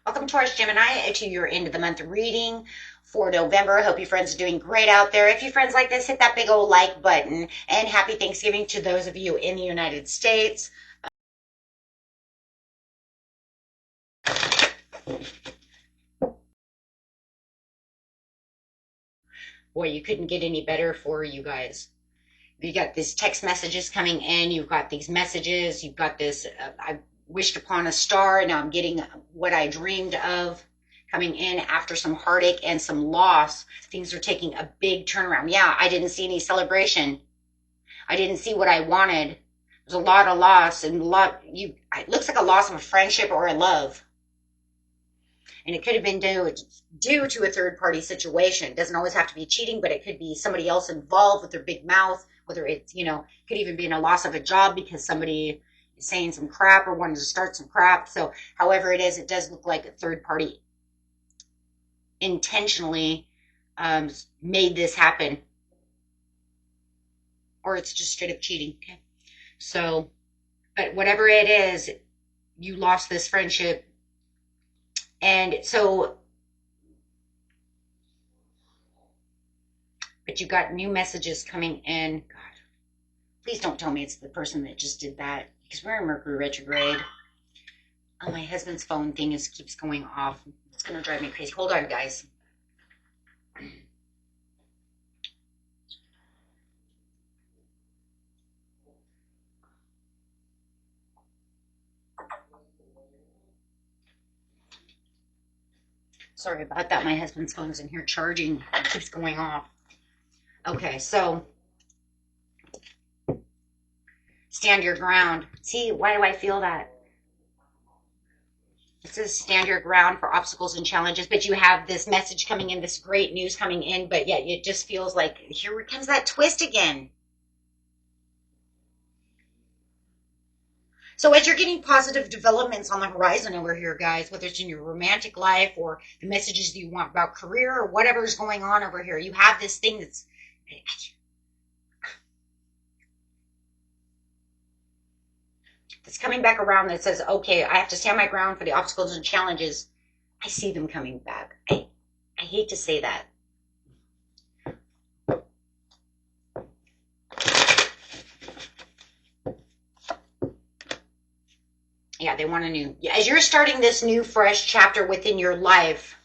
Welcome, Taurus Gemini, to your end of the month reading for November. Hope you friends are doing great out there. If you friends like this, hit that big old like button. And happy Thanksgiving to those of you in the United States. Boy, you couldn't get any better for you guys. You got these text messages coming in. You've got these messages. You've got this, I wished upon a star. Now I'm getting what I dreamed of coming in after some heartache and some loss. Things are taking a big turnaround. Yeah, I didn't see any celebration. I didn't see what I wanted. There's a lot of loss and it looks like a loss of a friendship or a love. And it could have been due to a third party situation. It doesn't always have to be cheating, but it could be somebody else involved with their big mouth, whether it's, could even be in a loss of a job because somebody is saying some crap or wanted to start some crap. So however it is, it does look like a third party intentionally made this happen. Or it's just straight up cheating. Okay. So, but whatever it is, you lost this friendship. And so, but you got new messages coming in. God, please don't tell me it's the person that just did that because we're in Mercury retrograde. Oh, my husband's phone thing keeps going off. It's going to drive me crazy. Hold on, guys. Sorry about that. My husband's phone's in here charging. It keeps going off. Okay, so stand your ground. See, why do I feel that? It says stand your ground for obstacles and challenges, but you have this message coming in, this great news coming in, but yet it just feels like here comes that twist again. So as you're getting positive developments on the horizon over here, guys, whether it's in your romantic life or the messages that you want about career or whatever's going on over here, you have this thing that's coming back around that says, okay, I have to stand my ground for the obstacles and challenges. I see them coming back. I hate to say that. Yeah, they want a new, as you're starting this new fresh chapter within your life,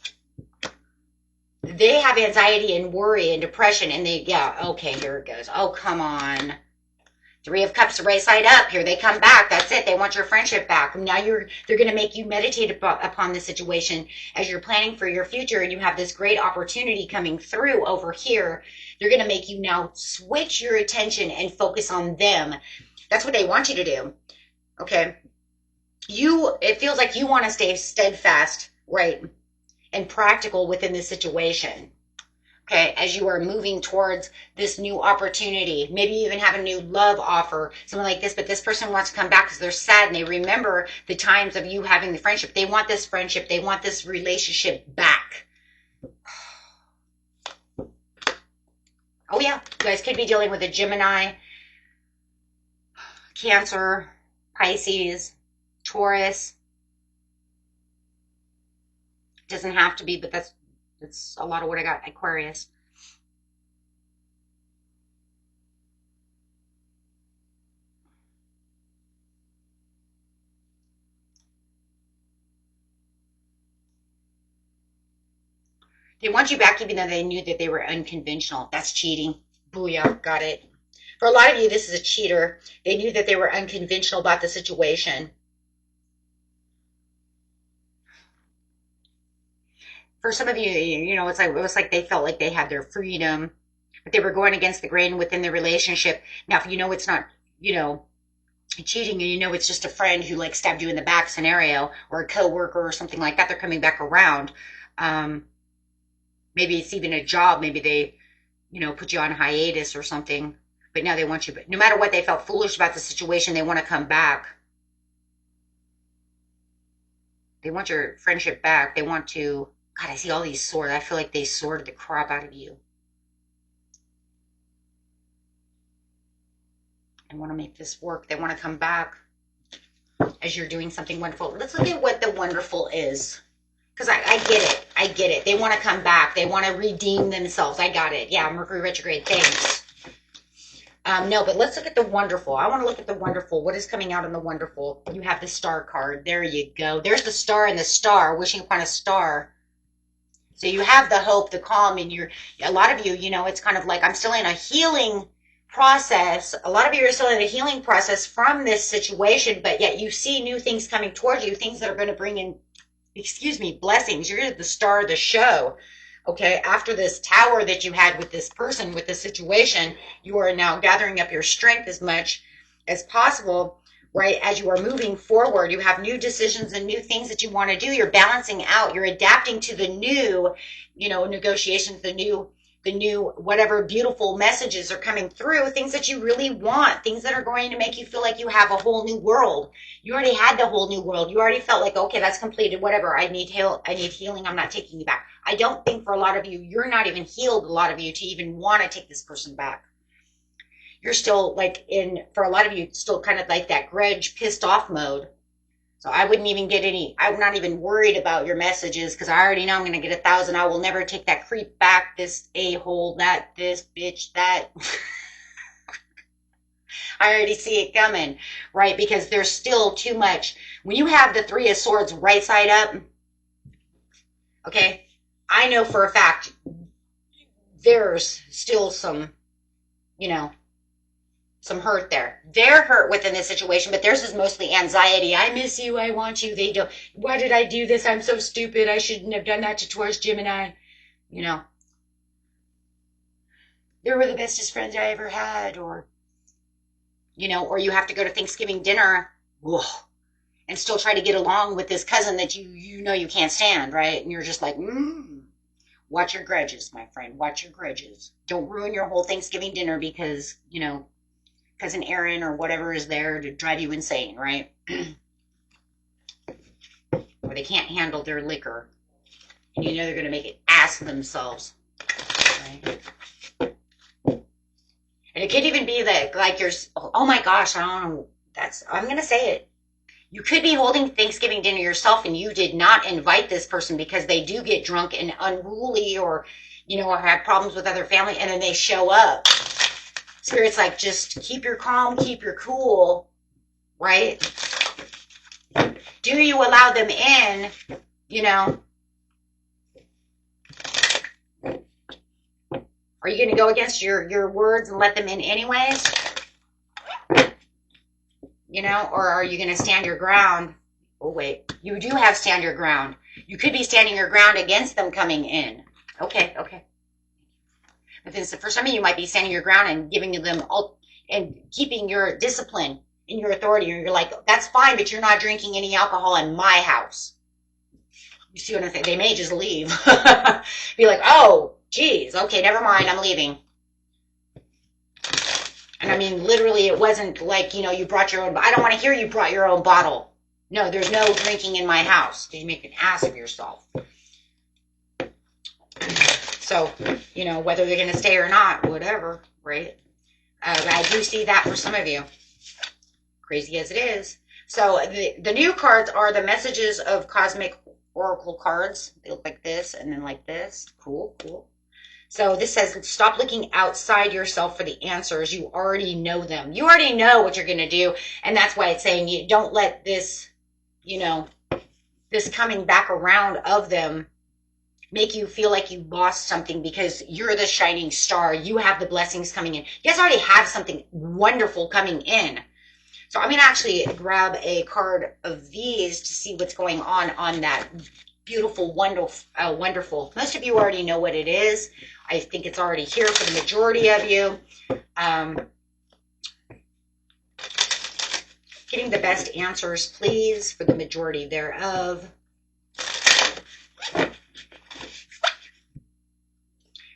they have anxiety and worry and depression and okay, here it goes. Oh, come on. Three of Cups right side up. Here they come back. That's it. They want your friendship back. Now they're going to make you meditate upon this situation as you're planning for your future and you have this great opportunity coming through over here. They're going to make you now switch your attention and focus on them. That's what they want you to do. Okay. It feels like you want to stay steadfast, right, and practical within this situation. Okay, as you are moving towards this new opportunity, maybe you even have a new love offer, something like this, but this person wants to come back because they're sad and they remember the times of you having the friendship. They want this friendship. They want this relationship back. Oh yeah, you guys could be dealing with a Gemini, Cancer, Pisces, Taurus. Doesn't have to be, but that's a lot of what I got. Aquarius. They want you back even though they knew that they were unconventional. That's cheating. Booyah, got it. For a lot of you, this is a cheater. They knew that they were unconventional about the situation. For some of you, it was like they felt like they had their freedom, but they were going against the grain within the relationship. Now, if it's not, cheating and it's just a friend who like stabbed you in the back scenario or a coworker or something like that, they're coming back around. Maybe it's even a job. Maybe they, put you on hiatus or something, but now they want you, but no matter what, they felt foolish about the situation. They want to come back. They want your friendship back. They want to, God, I see all these swords. I feel like they sworded the crap out of you. They want to make this work. They want to come back as you're doing something wonderful. Let's look at what the wonderful is. Because I get it. I get it. They want to come back. They want to redeem themselves. I got it. Yeah, Mercury retrograde. Thanks. No, but let's look at the wonderful. I want to look at the wonderful. What is coming out in the wonderful? You have the star card. There you go. There's the star and the star, wishing upon a star. So you have the hope, the calm, and a lot of you, it's kind of like I'm still in a healing process. A lot of you are still in a healing process from this situation, but yet you see new things coming towards you, things that are going to bring in, blessings. You're the star of the show. Okay, after this tower that you had with this person, with this situation, you are now gathering up your strength as much as possible, right? As you are moving forward, you have new decisions and new things that you want to do. You're balancing out. You're adapting to the new, negotiations, the new whatever beautiful messages are coming through, things that you really want, things that are going to make you feel like you have a whole new world. You already had the whole new world. You already felt like, okay, that's completed, whatever. I need healing. I'm not taking you back. I don't think for a lot of you, you're not even healed, a lot of you, to even want to take this person back. You're still for a lot of you, still kind of like that grudge, pissed off mode. So I wouldn't even I'm not even worried about your messages because I already know I'm going to get 1,000. I will never take that creep back, this a-hole, this bitch, that. I already see it coming, right? Because there's still too much. When you have the Three of Swords right side up, okay, I know for a fact there's still some, some hurt there. They're hurt within this situation, but theirs is mostly anxiety. I miss you. I want you. They don't. Why did I do this? I'm so stupid. I shouldn't have done that to Taurus, Gemini. They were the bestest friends I ever had. Or you have to go to Thanksgiving dinner and still try to get along with this cousin that you can't stand, right? And you're just like, watch your grudges, my friend. Watch your grudges. Don't ruin your whole Thanksgiving dinner because, cousin Aaron or whatever is there to drive you insane, right? Or they can't handle their liquor. And they're going to make it ass of themselves. Right? And it could even be that, like, oh my gosh, I don't know. I'm going to say it. You could be holding Thanksgiving dinner yourself and you did not invite this person because they do get drunk and unruly or have problems with other family and then they show up. Spirit's like, just keep your calm, keep your cool, right? Do you allow them in, Are you going to go against your words and let them in anyways? Or are you going to stand your ground? Oh, wait. You do have stand your ground. You could be standing your ground against them coming in. Okay. But then for some of you might be standing your ground and giving them and keeping your discipline in your authority. You're like, that's fine, but you're not drinking any alcohol in my house. You see what I'm saying? They may just leave. Be like, oh, geez. Okay, never mind. I'm leaving. And I mean, literally, it wasn't like, you brought your own. I don't want to hear you brought your own bottle. No, there's no drinking in my house. You make an ass of yourself. So, whether they're going to stay or not, whatever, right? I do see that for some of you. Crazy as it is. So, the new cards are the messages of cosmic oracle cards. They look like this and then like this. Cool. So this says, stop looking outside yourself for the answers. You already know them. You already know what you're going to do. And that's why it's saying you don't let this, this coming back around of them make you feel like you lost something because you're the shining star. You have the blessings coming in. You guys already have something wonderful coming in. So I'm going to actually grab a card of these to see what's going on that beautiful, wonderful. Most of you already know what it is. I think it's already here for the majority of you. Getting the best answers, please, for the majority thereof.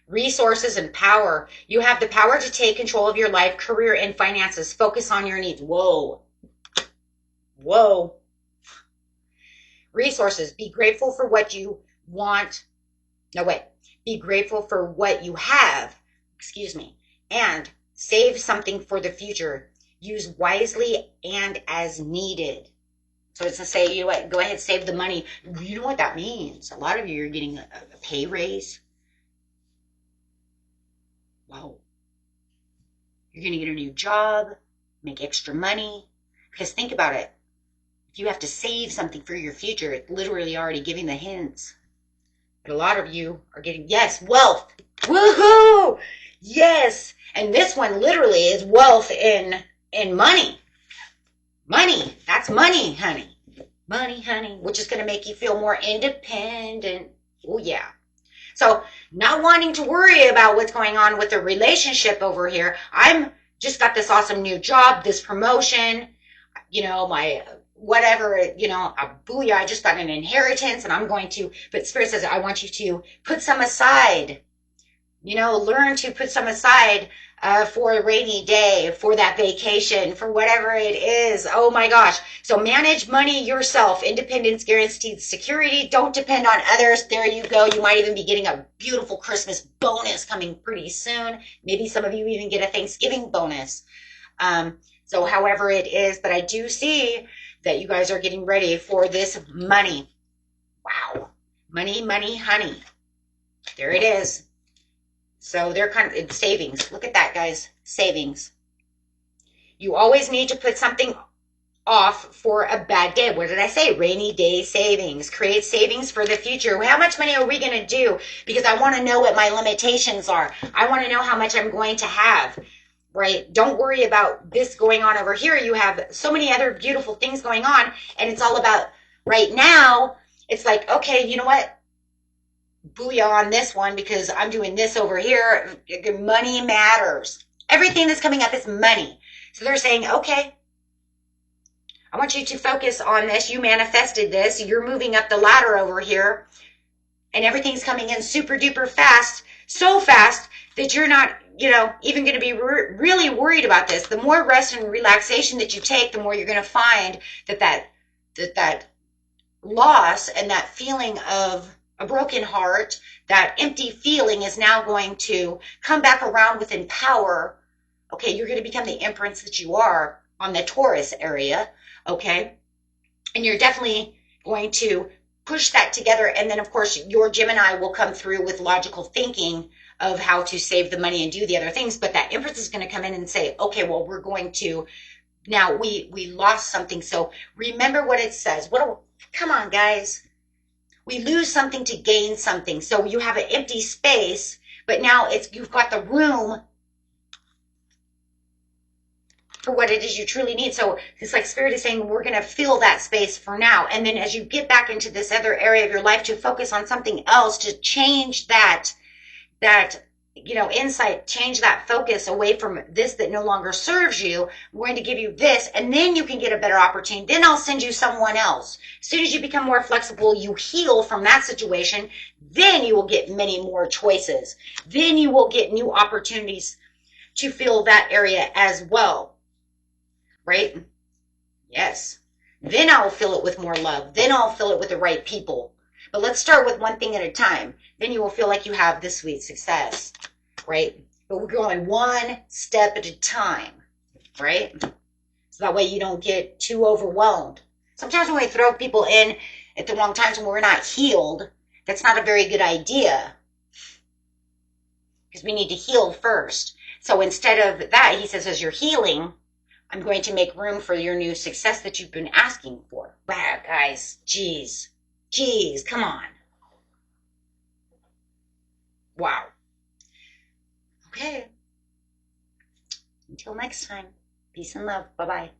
Resources and power. You have the power to take control of your life, career, and finances. Focus on your needs. Whoa. Resources. Be grateful for what you want. No, wait. Be grateful for what you have. And save something for the future. Use wisely and as needed. So it's to say, you know what, go ahead, save the money. You know what that means? A lot of you are getting a pay raise. Wow. You're going to get a new job, make extra money. Because think about it. If you have to save something for your future, it's literally already giving the hints. But a lot of you are getting, yes, wealth. Woohoo! Yes. And this one literally is wealth in money. Money. That's money, honey. Money, honey. Which is going to make you feel more independent. Oh, yeah. So not wanting to worry about what's going on with the relationship over here. I'm just got this awesome new job, this promotion, you know, my whatever, you know, booyah, I just got an inheritance and I'm going to, but Spirit says, I want you to put some aside, you know, learn to put some aside for a rainy day, for that vacation, for whatever it is. Oh my gosh. So manage money yourself. Independence guaranteed security. Don't depend on others. There you go. You might even be getting a beautiful Christmas bonus coming pretty soon. Maybe some of you even get a Thanksgiving bonus. So however it is, but I do see that you guys are getting ready for this money. Wow. Money, money, honey. There it is. So they're kind of in savings. Look at that, guys. Savings. You always need to put something off for a bad day. What did I say? Rainy day savings. Create savings for the future. How much money are we going to do? Because I want to know what my limitations are. I want to know how much I'm going to have. Right? Don't worry about this going on over here. You have so many other beautiful things going on. And it's all about right now. It's like, okay, you know what? Booyah on this one because I'm doing this over here. Money matters. Everything that's coming up is money. So they're saying, okay, I want you to focus on this. You manifested this. You're moving up the ladder over here. And everything's coming in super duper fast. So fast that you're not, you know, even going to be really worried about this. The more rest and relaxation that you take, the more you're going to find that loss and that feeling of a broken heart, that empty feeling is now going to come back around within power. Okay, you're going to become the empress that you are on the Taurus area, okay? And you're definitely going to push that together. And then, of course, your Gemini will come through with logical thinking of how to save the money and do the other things. But that empress is going to come in and say, okay, well, we're going to, now we lost something. So remember what it says. Come on, guys. We lose something to gain something. So you have an empty space, but now you've got the room for what it is you truly need. So it's like Spirit is saying, we're going to fill that space for now. And then as you get back into this other area of your life to focus on something else, to change that, you know, insight, change that focus away from this that no longer serves you. We're going to give you this, and then you can get a better opportunity. Then I'll send you someone else. As soon as you become more flexible, you heal from that situation, then you will get many more choices. Then you will get new opportunities to fill that area as well. Right? Yes. Then I'll fill it with more love. Then I'll fill it with the right people. But let's start with one thing at a time. Then you will feel like you have this sweet success, right? But we're going one step at a time, right? So that way you don't get too overwhelmed. Sometimes when we throw people in at the wrong times when we're not healed, that's not a very good idea. Because we need to heal first. So instead of that, he says, as you're healing, I'm going to make room for your new success that you've been asking for. Wow, guys, geez, come on. Wow. Okay. Until next time, peace and love. Bye-bye.